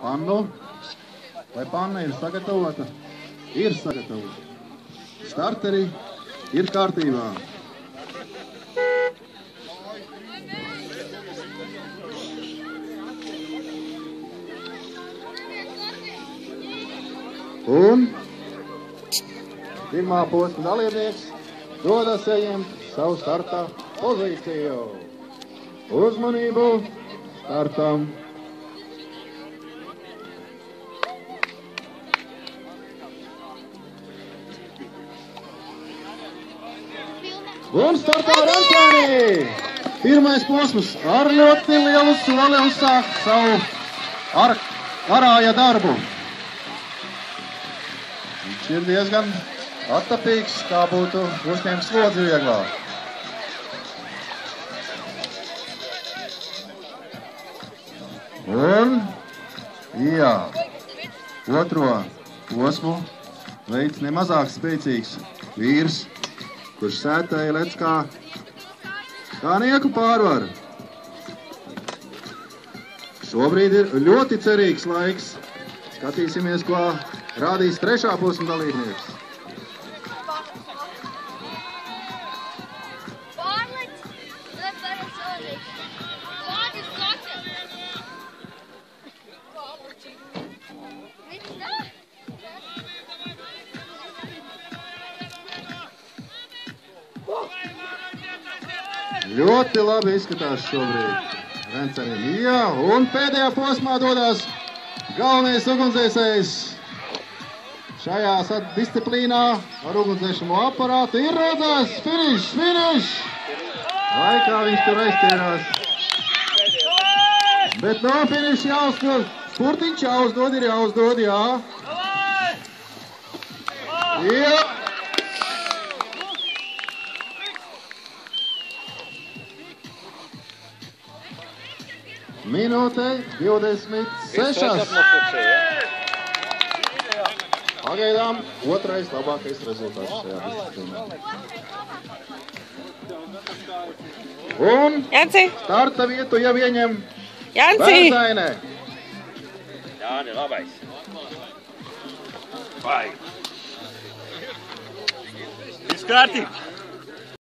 pannu. Vai panna ir sagatavota? Ir sagatavota. Starteri ir kārtībā. Un pirmā posma dalībnieks dodas ieņemt savu starta pozīciju. Uzmanību startam! Un startā Rančāni! Pirmais posms ar ļoti lielu soli uzsāk savu arāja darbu. Viņš ir diezgan attapīgs, kā būtu uzņemt slodzi vieglāk. Un, jā, otro posmu veids nemazāk spēcīgs vīrs, kurš sētēja lec kā nieku pārvaru. Šobrīd ir ļoti cerīgs laiks. Skatīsimies, ko rādīs trešā posma dalībnieks. Ļoti labi izskatās šobrīd Rančānim. Jā, un pēdējā posmā dodas galvenais ugunsdzēsējs šajā disciplīnā ar ugunsdzēšamo aparātu. Ir redzēs, finišs! Vai kā viņš tur aizķērās. Bet no finiša jāuzdod. Spurtiņš jāuzdod, jā. Jā. Minūte 26. Pagaidām otrais labākais rezultāts šajā disciplīnā. Un starta vietu jau ieņem Bērzaine. Jāni, labais. Vai. Viss kārtībā.